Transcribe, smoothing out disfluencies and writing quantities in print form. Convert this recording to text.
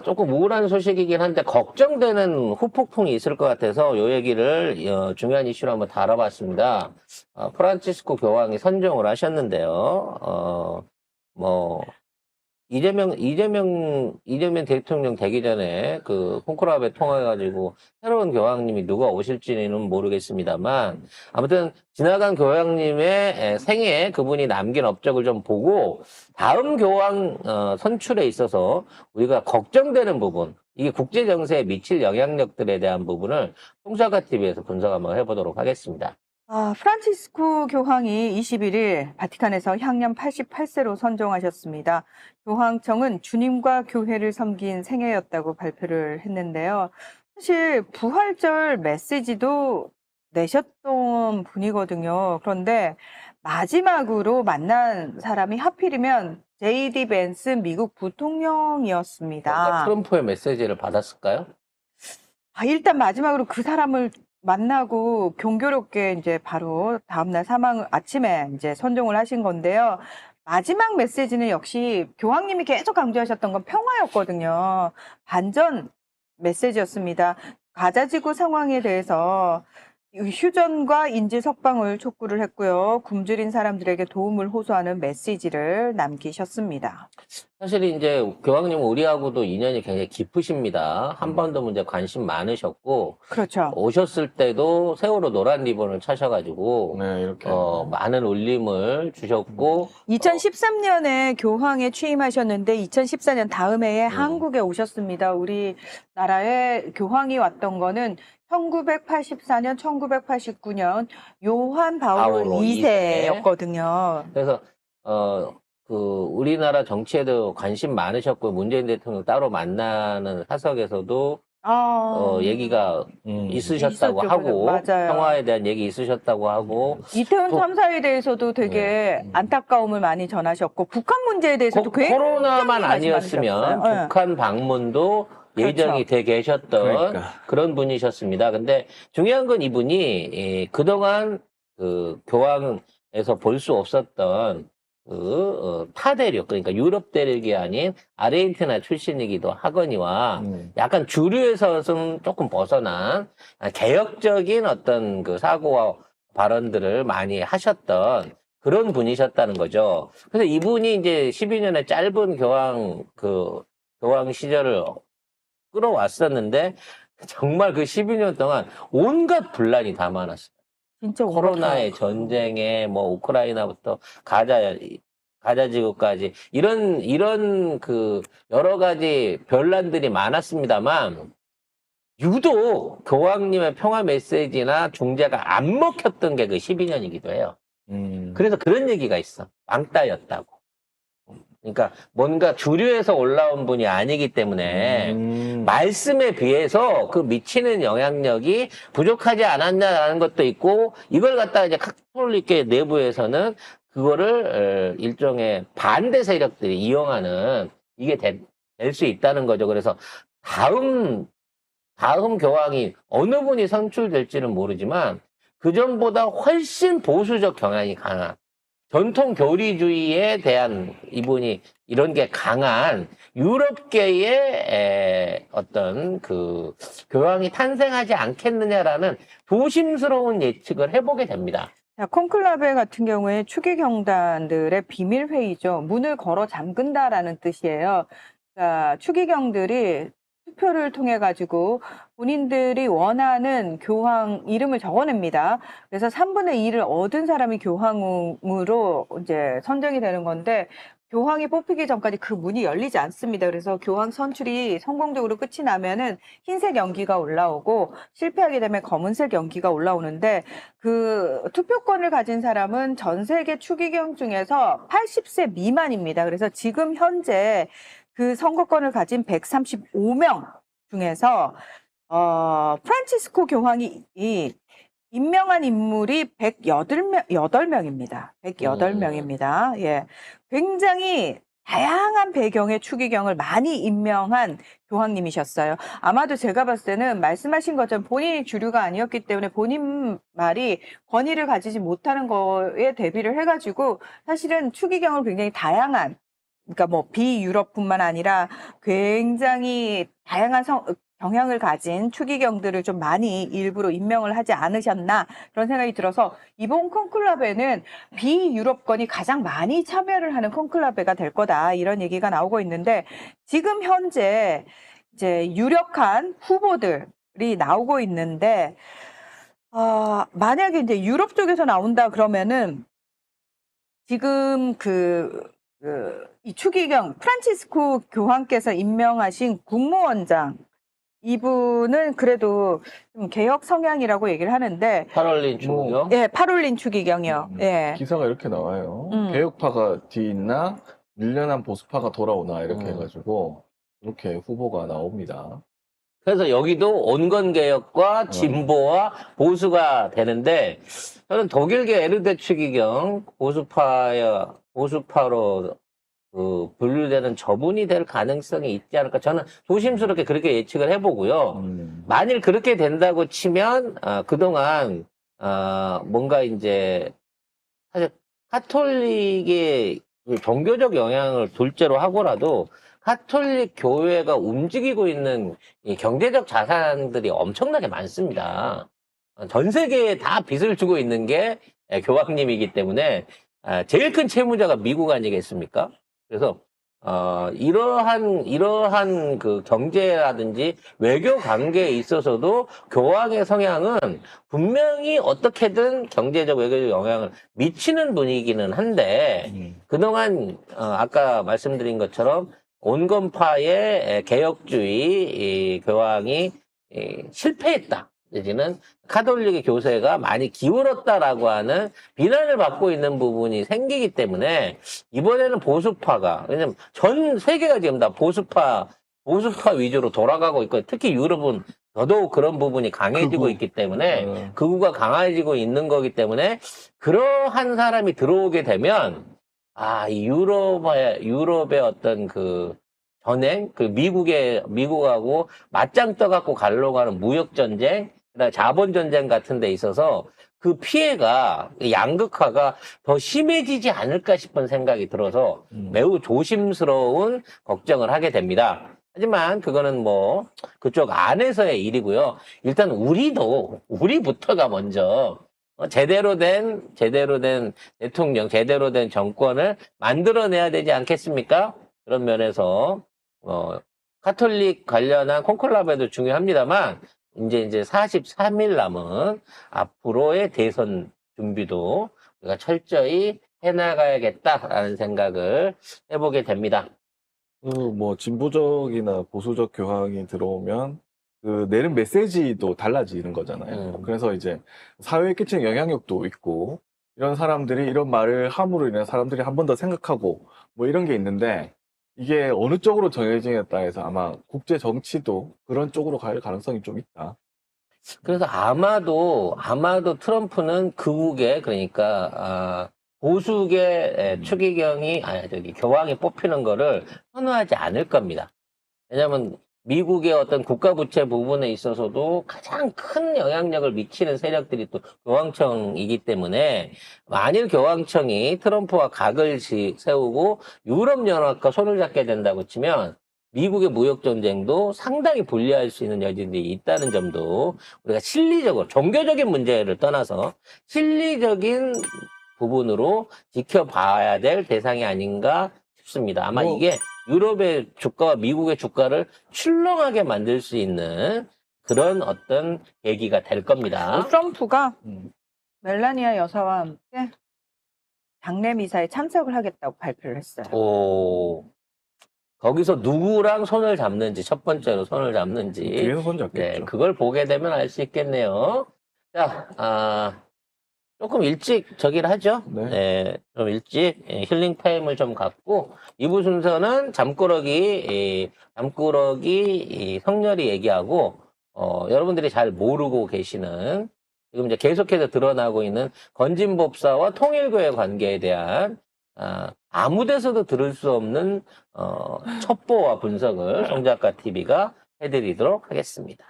조금 우울한 소식이긴 한데 걱정되는 후폭풍이 있을 것 같아서 요 얘기를 중요한 이슈로 한번 다뤄봤습니다. 프란치스코 교황이 선정을 하셨는데요. 뭐 이재명 대통령 되기 전에 그 콘클라베 통해가지고 새로운 교황님이 누가 오실지는 모르겠습니다만 아무튼 지나간 교황님의 생애에 그분이 남긴 업적을 좀 보고 다음 교황 선출에 있어서 우리가 걱정되는 부분, 이게 국제 정세에 미칠 영향력들에 대한 부분을 통사가 TV에서 분석 한번 해보도록 하겠습니다. 프란치스코 교황이 21일 바티칸에서 향년 88세로 선정하셨습니다. 교황청은 주님과 교회를 섬긴 생애였다고 발표를 했는데요. 사실 부활절 메시지도 내셨던 분이거든요. 그런데 마지막으로 만난 사람이 하필이면 제이디 벤스 미국 그러니까 부통령이었습니다. 트럼프의 메시지를 받았을까요? 일단 마지막으로 그 사람을 만나고 경교롭게 이제 바로 다음날 아침에 이제 선종을 하신 건데요. 마지막 메시지는 역시 교황님이 계속 강조하셨던 건 평화였거든요. 반전 메시지였습니다. 가자지구 상황에 대해서 휴전과 인질 석방을 촉구를 했고요. 굶주린 사람들에게 도움을 호소하는 메시지를 남기셨습니다. 사실 이제 교황님은 우리하고도 인연이 굉장히 깊으십니다. 한 번도 문제 관심 많으셨고 그렇죠. 오셨을 때도 세월호 노란 리본을 차셔가지고 네, 이렇게. 많은 울림을 주셨고 2013년에 교황에 취임하셨는데 2014년 다음 해에 한국에 오셨습니다. 우리나라에 교황이 왔던 거는 1984년, 1989년 요한 바울 바오로 2세였거든요. 그래서 우리나라 정치에도 관심 많으셨고 문재인 대통령 따로 만나는 사석에서도 얘기가 있으셨다고 있었죠. 하고 맞아요. 평화에 대한 얘기 있으셨다고 하고 이태원 또- 참사에 대해서도 되게 안타까움을 많이 전하셨고 북한 문제에 대해서도 굉장히 코로나만 관심 아니었으면 많으셨어요. 네. 북한 방문도 그렇죠. 예정이 돼 계셨던 그러니까. 그런 분이셨습니다. 근데 중요한 건 이분이 그동안 그 교황에서 볼 수 없었던 타 대륙, 그러니까 유럽 대륙이 아닌 아르헨티나 출신이기도 하거니와 약간 주류에서 좀 조금 벗어난 개혁적인 어떤 그 사고와 발언들을 많이 하셨던 그런 분이셨다는 거죠. 그래서 이분이 이제 12년의 짧은 교황 시절을 끌어왔었는데 정말 그 12년 동안 온갖 분란이 다 많았어요. 진짜 코로나의 전쟁에 뭐 우크라이나부터 가자지구까지 이런 그 여러 가지 변란들이 많았습니다만 유독 교황님의 평화 메시지나 중재가 안 먹혔던 게 그 12년이기도 해요. 그래서 그런 얘기가 있어. 왕따였다고. 그러니까 뭔가 주류에서 올라온 분이 아니기 때문에 말씀에 비해서 그 미치는 영향력이 부족하지 않았냐라는 것도 있고 이걸 갖다가 이제 카톨릭계 내부에서는 그거를 일종의 반대 세력들이 이용하는 이게 될 수 있다는 거죠. 그래서 다음 교황이 어느 분이 선출될지는 모르지만 그전보다 훨씬 보수적 경향이 강한 전통 교리주의에 대한 이분이 이런 게 강한 유럽계의 어떤 그 교황이 탄생하지 않겠느냐라는 조심스러운 예측을 해보게 됩니다. 자, 콘클라베 같은 경우에 추기경단들의 비밀회의죠. 문을 걸어 잠근다라는 뜻이에요. 그러니까 추기경들이 투표를 통해 가지고 본인들이 원하는 교황 이름을 적어냅니다. 그래서 3분의 2를 얻은 사람이 교황으로 이제 선정이 되는 건데 교황이 뽑히기 전까지 그 문이 열리지 않습니다. 그래서 교황 선출이 성공적으로 끝이 나면은 흰색 연기가 올라오고 실패하게 되면 검은색 연기가 올라오는데 그 투표권을 가진 사람은 전 세계 추기경 중에서 80세 미만입니다. 그래서 지금 현재 그 선거권을 가진 135명 중에서 프란치스코 교황이 임명한 인물이 108명입니다. 108명입니다. 예. 굉장히 다양한 배경의 추기경을 많이 임명한 교황님이셨어요. 아마도 제가 봤을 때는 말씀하신 것처럼 본인이 주류가 아니었기 때문에 본인 말이 권위를 가지지 못하는 거에 대비를 해가지고 사실은 추기경을 굉장히 다양한 그러니까 뭐 비유럽뿐만 아니라 굉장히 다양한 경향을 가진 추기경들을 좀 많이 일부러 임명을 하지 않으셨나 그런 생각이 들어서 이번 콘클라베는 비유럽권이 가장 많이 참여를 하는 콘클라베가 될 거다 이런 얘기가 나오고 있는데 지금 현재 이제 유력한 후보들이 나오고 있는데 만약에 이제 유럽 쪽에서 나온다 그러면은 지금 이 추기경 프란치스코 교황께서 임명하신 국무원장 이분은 그래도 좀 개혁 성향이라고 얘기를 하는데, 파롤린 추기경. 예, 파롤린 추기경이요. 예. 기사가 이렇게 나와요. 음. 개혁파가 뒤있나 밀려난 보수파가 돌아오나 이렇게 음. 해가지고 이렇게 후보가 나옵니다. 그래서 여기도 온건개혁과 진보와 보수가 되는데 저는 독일계 에르데 추기경 보수파로 분류되는 저분이 될 가능성이 있지 않을까 저는 조심스럽게 그렇게 예측을 해보고요. 만일 그렇게 된다고 치면 그동안 뭔가 이제 사실 카톨릭의 그 종교적 영향을 둘째로 하고라도 카톨릭 교회가 움직이고 있는 이 경제적 자산들이 엄청나게 많습니다. 전 세계에 다 빚을 주고 있는 게 교황님이기 때문에 제일 큰 채무자가 미국 아니겠습니까? 그래서 이러한 그 경제라든지 외교 관계에 있어서도 교황의 성향은 분명히 어떻게든 경제적 외교적 영향을 미치는 분이기는 한데 그동안 아까 말씀드린 것처럼 온건파의 개혁주의 교황이 실패했다. 내지는 카톨릭의 교세가 많이 기울었다라고 하는 비난을 받고 있는 부분이 생기기 때문에 이번에는 보수파가 왜냐면 전 세계가 지금 다 보수파 위주로 돌아가고 있고 특히 유럽은 더더욱 그런 부분이 강해지고 있기 때문에 극우가 강해지고 있는 거기 때문에 그러한 사람이 들어오게 되면 이 유럽의 어떤 그 전행, 미국하고 맞짱 떠갖고 가려고 하는 무역전쟁, 그다음에 자본전쟁 같은 데 있어서 그 피해가, 양극화가 더 심해지지 않을까 싶은 생각이 들어서 매우 조심스러운 걱정을 하게 됩니다. 하지만 그거는 뭐 그쪽 안에서의 일이고요. 일단 우리부터가 먼저 제대로 된 대통령, 제대로 된 정권을 만들어내야 되지 않겠습니까? 그런 면에서 카톨릭 관련한 콘클라베도 중요합니다만 이제 43일 남은 앞으로의 대선 준비도 우리가 철저히 해나가야겠다라는 생각을 해보게 됩니다. 뭐 진보적이나 보수적 교황이 들어오면 그 내는 메시지도 달라지는 거잖아요. 그래서 이제 사회에 끼치는 영향력도 있고 이런 사람들이 이런 말을 함으로 인해 사람들이 한 번 더 생각하고 뭐 이런 게 있는데 이게 어느 쪽으로 정해지냐에 따라서 아마 국제 정치도 그런 쪽으로 갈 가능성이 좀 있다. 그래서 아마도 트럼프는 극우계 그러니까 보수계 추기경이 교황이 뽑히는 거를 선호하지 않을 겁니다. 왜냐하면 미국의 어떤 국가 부채 부분에 있어서도 가장 큰 영향력을 미치는 세력들이 또 교황청이기 때문에 만일 교황청이 트럼프와 각을 세우고 유럽연합과 손을 잡게 된다고 치면 미국의 무역 전쟁도 상당히 불리할 수 있는 여지들이 있다는 점도 우리가 실리적으로 종교적인 문제를 떠나서 실리적인 부분으로 지켜봐야 될 대상이 아닌가 싶습니다. 아마 이게 유럽의 주가와 미국의 주가를 출렁하게 만들 수 있는 그런 어떤 계기가 될 겁니다. 트럼프가 멜라니아 여사와 함께 장례 미사에 참석을 하겠다고 발표를 했어요. 거기서 누구랑 손을 잡는지, 첫 번째로 손을 잡는지. 뒤에서 손 잡겠죠. 그걸 보게 되면 알 수 있겠네요. 자, 조금 일찍 저기를 하죠. 네. 좀 일찍 힐링 타임을 좀 갖고 2부 순서는 잠꾸러기 성렬이 얘기하고 여러분들이 잘 모르고 계시는 지금 이제 계속해서 드러나고 있는 건진법사와 통일교의 관계에 대한 아무 데서도 들을 수 없는 첩보와 분석을 송작가 TV가 해드리도록 하겠습니다.